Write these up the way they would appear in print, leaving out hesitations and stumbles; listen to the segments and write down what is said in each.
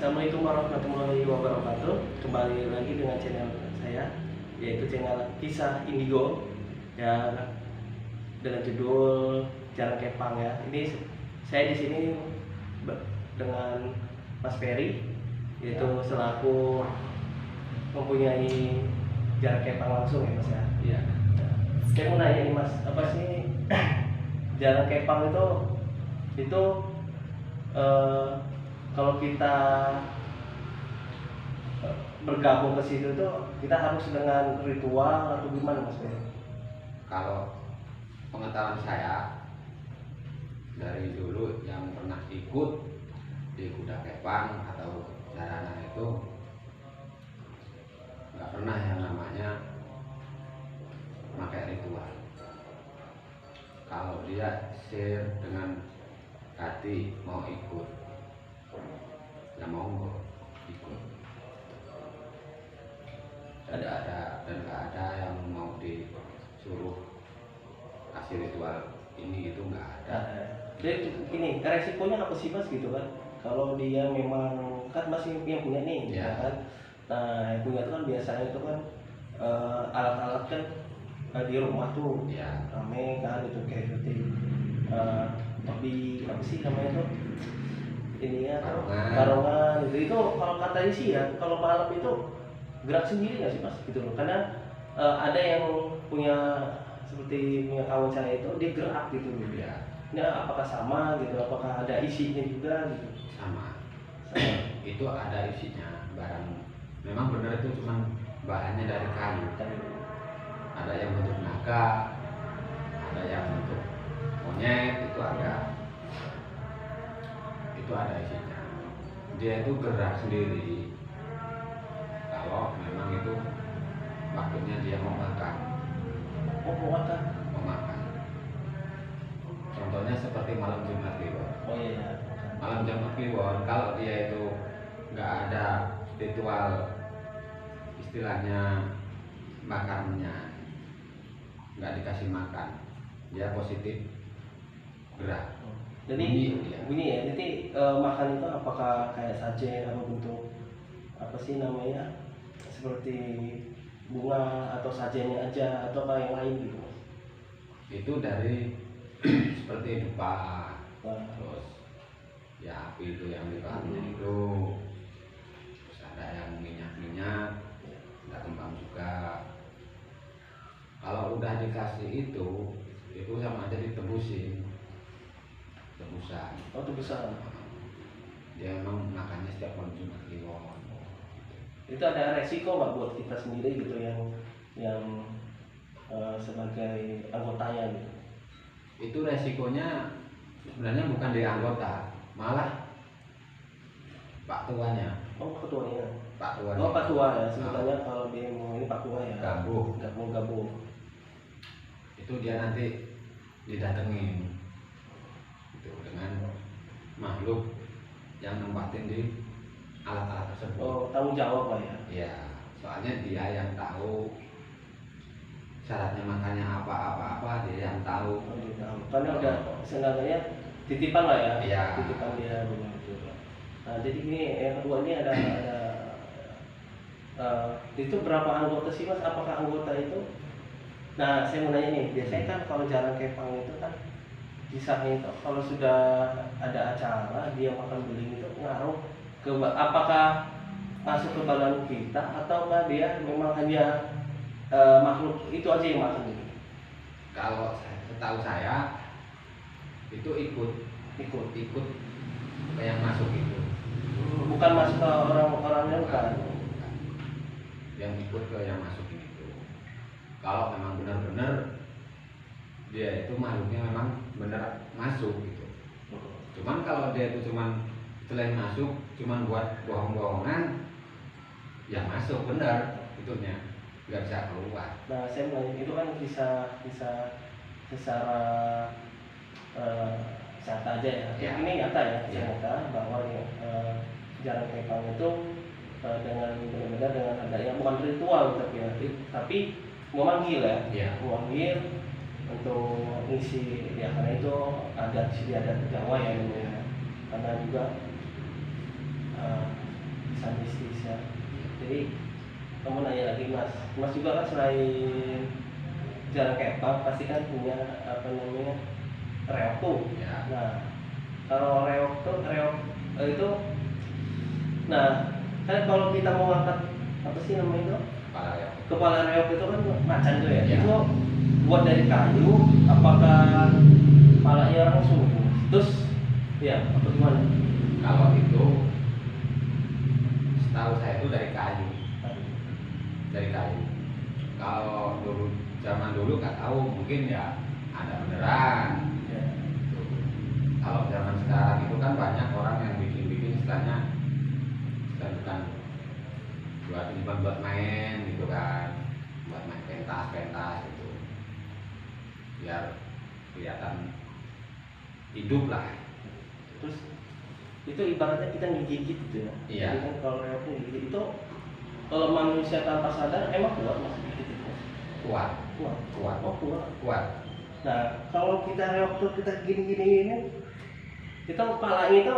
Assalamualaikum warahmatullahi wabarakatuh. Kembali lagi dengan channel saya, yaitu channel Kisah Indigo yang dengan judul Jalan Kepang ya. Ini saya di sini dengan Mas Ferry, yaitu selaku mempunyai Jalan Kepang langsung ya Mas ya. Iya. Saya mau nanya nih Mas, apa sih Jalan Kepang itu kalau kita bergabung ke situ tuh kita harus dengan ritual atau gimana Mas? Kalau pengetahuan saya dari dulu yang pernah ikut di kuda kepang atau jaranan itu nggak pernah yang namanya pakai ritual. Kalau dia share dengan hati mau ikut, ya monggo ikut. Ada dan nggak ada yang mau disuruh kasih ritual ini itu nggak ada. Jadi ini resikonya apa sih Mas gitu kan? Kalau dia memang kan masih yang punya nih, Ya. kan? Nah yang punya itu kan biasanya itu kan alat-alat kan di rumah tuh Ya. rame kan itu kayak seperti tapi apa sih namanya tuh ini ya karongan itu kalau katanya sih ya kalau malam itu gerak sendiri nggak sih Mas gitu loh, karena ada yang punya seperti punya kawan saya itu dia gerak gitu loh ya. Ini apakah sama gitu, apakah ada isinya juga gitu? Sama. Itu ada isinya barang. Memang benar itu cuma bahannya dari kayu. Ada yang bentuk naga, ada yang bentuk monyet, itu ada isinya. Dia itu gerak sendiri kalau memang itu waktunya dia mau makan. Mau makan? Mau makan. Contohnya seperti malam Jumat Kliwon. Oh iya. Malam Jumat Kliwon kalau dia itu nggak ada ritual istilahnya makannya, nggak dikasih makan, dia positif gerak. Jadi bunyi ya. Jadi makan itu apakah kayak sajen atau bentuk apa sih namanya seperti bunga atau sajennya aja atau kayak yang lain gitu? Itu dari seperti dupa, terus ya api itu yang dibakarnya itu, terus ada yang minyak, ada kembang juga. Kalau udah dikasih itu sama aja ditebusin. Tebusan. Oh tebusan. Dia memang makannya setiap malam Jumat Kliwon. Itu ada resiko nggak buat kita sendiri gitu yang sebagai anggotanya gitu? Itu resikonya sebenarnya bukan di anggota, malah Pak tuanya. Oh ketuanya. Pak tuanya. Oh Pak tua ya, sebenarnya kalau dia mau ini Pak tua ya. Gabung. Nggak mau gabung. Itu dia nanti didatengin itu dengan makhluk yang nempatin di alat-alat tersebut. Oh tanggung jawab Pak ya? Iya, soalnya dia yang tahu syaratnya makannya apa dia yang tahu. Oh dia tahu. Karena udah sebenarnya titipan lah ya. Iya. Titipan dia begitu. Nah jadi ini yang kedua ini ada itu berapa anggota sih Mas? Apakah anggota itu? Nah saya mau nanya nih, biasanya kan kalau jalan kepang itu kan kisahnya itu kalau sudah ada acara dia makan beling itu ngaruh ke apakah masuk ke badan kita ataukah dia memang hanya makhluk itu aja yang makan gitu? Kalau setahu saya itu ikut ke yang masuk itu. Bukan masuk ke orang-orangnya bukan. Yang ikut ke yang masuk itu. Kalau memang benar-benar dia itu makhluknya memang benar masuk gitu. Cuman kalau dia itu cuman selain masuk cuman buat bohong-bohongan, ya masuk benar itunya, nggak bisa keluar. Nah saya mau nanya, itu kan bisa secara nyata aja ya. Ya. Ini nyata ya, Ya. nyata bahwa jalan kepang itu dengan benar-benar dengan adanya bukan ritual tapi memanggil ya, Ya. memanggil untuk ngisi ya, karena itu adat Jawa ya namanya, karena juga bisa. Jadi kamu nanya lagi Mas juga kan selain jarang kepang pasti kan punya apa namanya reok tuh. Ya. Nah kalau reok itu, nah kan kalau kita mau angkat apa sih namanya itu kepala reok itu kan macan tuh ya. Ya. Itu buat dari kayu, apakah palanya langsung terus ya apa gimana? Kalau itu setahu saya itu dari kayu. Kalau zaman dulu nggak tahu, mungkin ya ada beneran. Ya. Kalau zaman sekarang itu kan banyak orang yang bikin istilahnya bukan buat main gitu kan, buat main pentas gitu, biar kelihatan hidup lah. Terus itu ibaratnya kita ngigit gitu ya. Iya. Jadi kan kalau reoknya ngigit itu kalau manusia tanpa sadar emang kuat mas gigit itu? Kuat. Oh kuat. Nah kalau kita reok tuh kita gini itu kepalanya itu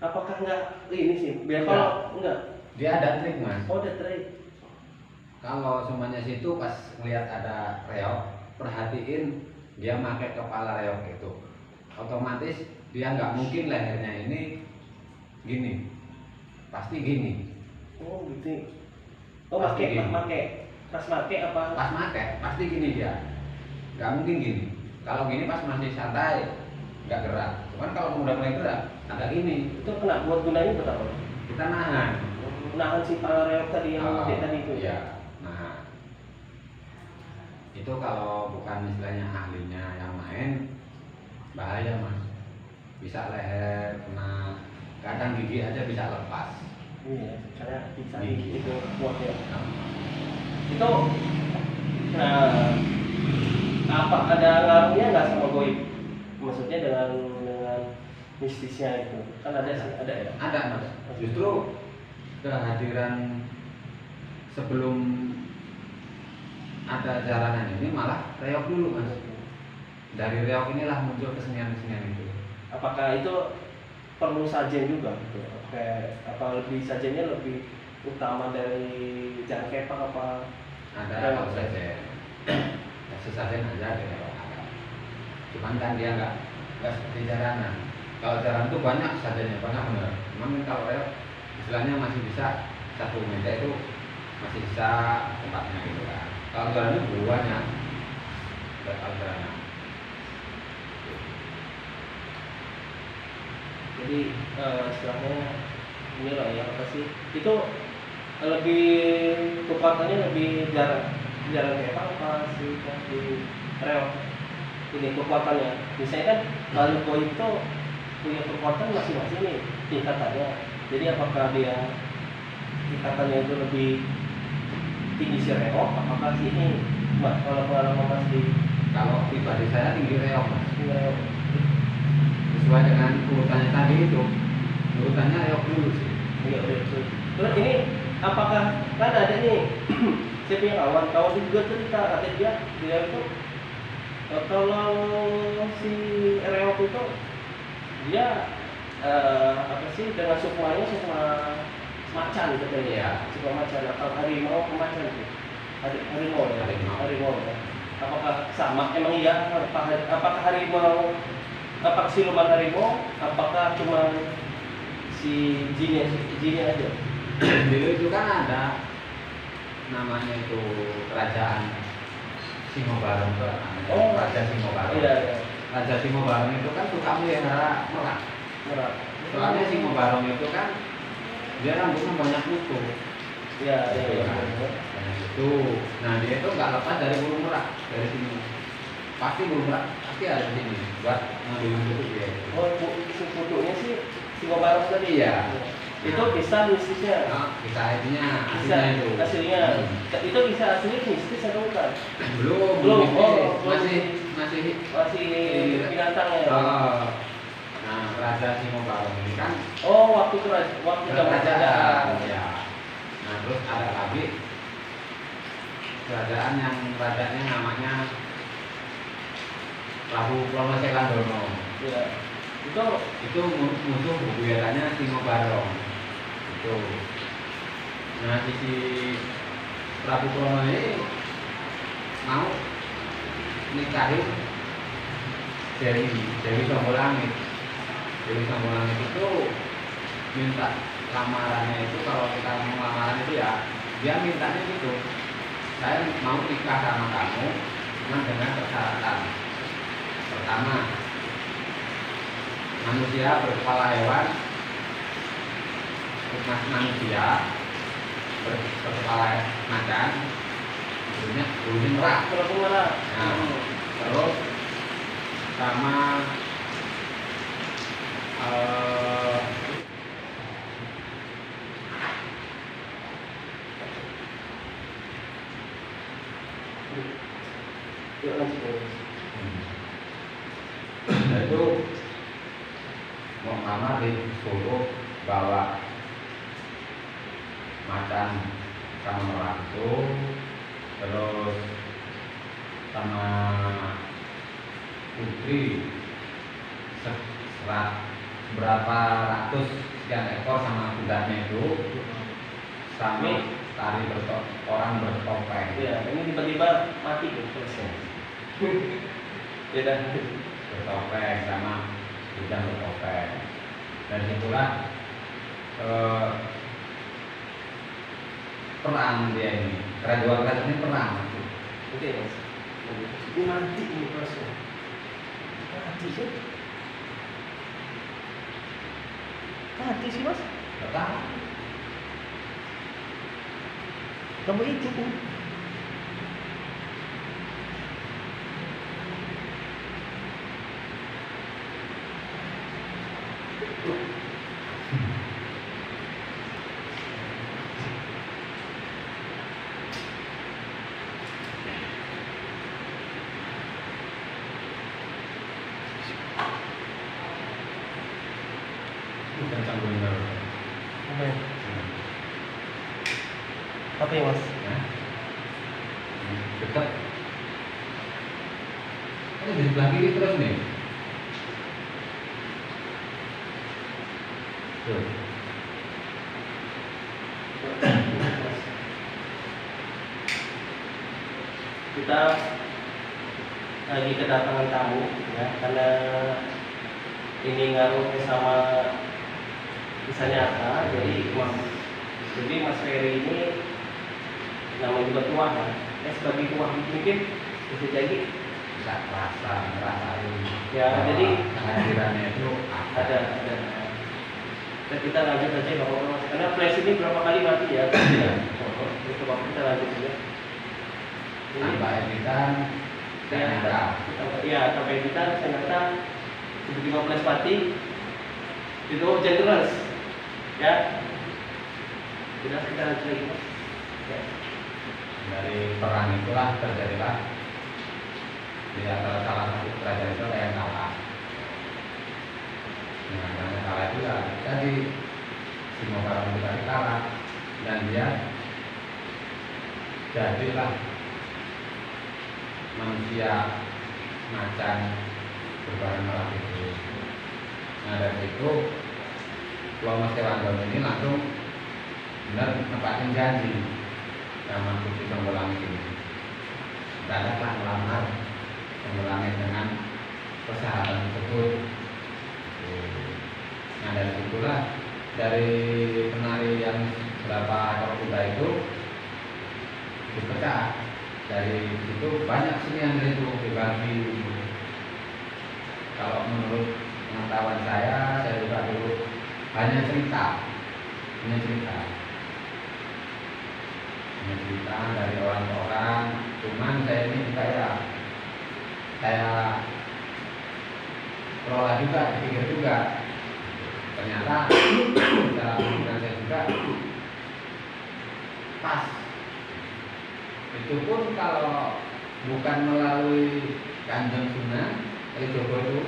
apakah nggak ini sih? Biar kalau enggak Dia ada trik mas. oh ada trik. Kalau semuanya situ pas ngelihat ada reok, perhatiin dia pakai kepala reok itu, otomatis dia nggak mungkin lehernya ini gini, pasti gini. Oh gitu. Oh Pasti gini. pas make apa? Pas pakai pasti gini dia, nggak mungkin gini. Kalau gini pas masih santai, nggak gerak. Cuman kalau udah mulai gerak, agak gini. Itu kena buat gunanya buat apa? Kita nahan. Nahan si kepala reok tadi yang gede tadi itu. Iya. Nah, itu kalau bukan istilahnya ahlinya yang main, bahaya mas. Bisa leher kena, kadang gigi aja bisa lepas. Iya, karena bisa Gigi. itu kuat ya. Itu, nah, apa ada ngaruhnya nggak sama goib? Maksudnya dengan mistisnya itu, kan ada sih, ada ya. Ada mas. Justru kehadiran sebelum ada jaranan ini malah reok dulu mas. Dari reok inilah muncul kesenian-kesenian itu. Apakah itu perlu sajen juga gitu? Kayak apa lebih sajennya lebih utama dari jarang kepang apa? Ada kalau saja kasih sajen aja ada reok ada. Cuman kan dia nggak seperti jaranan. Kalau jaranan itu banyak sajennya, banyak bener. Cuman kalau reok istilahnya masih bisa satu meja itu masih bisa tempatnya gitu kan. Kalau jaranan itu banyak. Kalau jaranan. Jadi istilahnya ini lah ya apa sih? Itu lebih kekuatannya lebih jarang kepang apa sih di reok ini kekuatannya? Misalnya kan kalau goib itu punya kekuatan masing-masing nih tingkatannya. Jadi apakah dia tingkatannya itu lebih tinggi si reok? Apakah si ini? Mbak kalau pengalaman mas di Kalau pribadi saya tinggi reok mas. reok Sesuai dengan urutannya tadi itu, urutannya reok dulu sih. iya betul. Terus ini apakah kan ada nih saya punya kawan juga cerita katanya dia itu kalau si reok itu dia apa sih dengan sukma macan katanya ya, sukma macan atau harimau macan itu harimau ya. Apakah sama emang iya apakah harimau apakah siluman harimau apakah cuma si jinnya aja? Dulu itu kan ada namanya itu kerajaan Singobarong itu namanya. Oh, Raja Singobarong. Iya. Raja Singobarong itu kan suka melihara merak. Soalnya Singobarong itu kan dia rambutnya banyak kutu. Iya. Banyak kutu. Nah dia itu nggak lepas dari bulu merak dari sini. Pasti bulu merak pasti ada di sini buat ngambilin kutu dia. Oh, fotonya sih Singobarong tadi Iya. Itu kisah mistisnya. Kisah ininya, Kisah itu. aslinya. Itu kisah aslinya mistis atau bukan? Belum. Oh, masih binatang ya. Nah, Raja Singobarong ini kan Waktu kerajaan. Ya. Nah, terus ada lagi kerajaan yang rajanya namanya Prabu Plonosekandono. Iya. Itu musuh bebuyutannya Singobarong. Itu. Nah sisi Prabu Krono ini mau nikahin Dewi Sambulangit. Dewi Sambulangit itu minta lamarannya itu, kalau kita mau lamaran itu ya dia mintanya gitu, saya mau nikah sama kamu cuma dengan persyaratan. Pertama, manusia berkepala hewan, manusia berkepala macan, bulunya merah. Nah, terus sama itu mau ngelamar di Solo, bawa macan sama merah itu, terus sama putri serat berapa ratus sekian ekor sama kudanya itu, sama tari orang bertopeng. Ya, ini tiba-tiba mati tuh selesai. Beda. Bertopeng sama kuda bertopeng. Dan itulah perang dia ini. Kerajaan ini perang. Oke, Mas. Ini mati ini selesai. Mati sih. Mati sih, Mas. Perang. Kamu itu pun. Bukan campur benar. Apa ya? Apa ya, Mas? Dekat. Ini di sebelah kiri terus nih. Tuh. Kita lagi kedatangan tamu ya, karena ini ngaruh sama kisah nyata, jadi Mas Ferry ini namanya juga tua kan, sebagai tua mungkin bisa jadi Bisa ngerasain. Ya, jadi kehadirannya itu ada. Dan kita lanjut aja nggak apa-apa, Mas. Karena flash ini berapa kali mati ya. Itu waktu kita lanjut aja. tanpa editan ternyata. Ya, sampai kita ternyata tiba-tiba flash mati itu hujan deras ya. Kita lanjut lagi, Mas. Ya. Dari perang itulah terjadilah di antara salah satu kerajaan itu yang kalah. Nah, karena kalah itu ya tadi Singapura Utara kalah dan dia jadilah manusia macan berbahan merah itu. Nah dari itu Pulau Mas Kewandong ini langsung benar nempatin janji sama Putri Sambulangit ini. Datanglah melamar Sambulangit dengan persyaratan tersebut. Nah dari itulah dari penari yang berapa ekor kuda itu dipecah. Dari situ banyak senian itu dibagi. Kalau menurut pengetahuan saya juga dulu hanya cerita dari orang-orang. Cuman saya ini juga ya saya kelola juga, pikir juga. Ternyata dalam pikiran saya juga pas. Itu pun kalau bukan melalui Kanjeng Sunan Kalijogo itu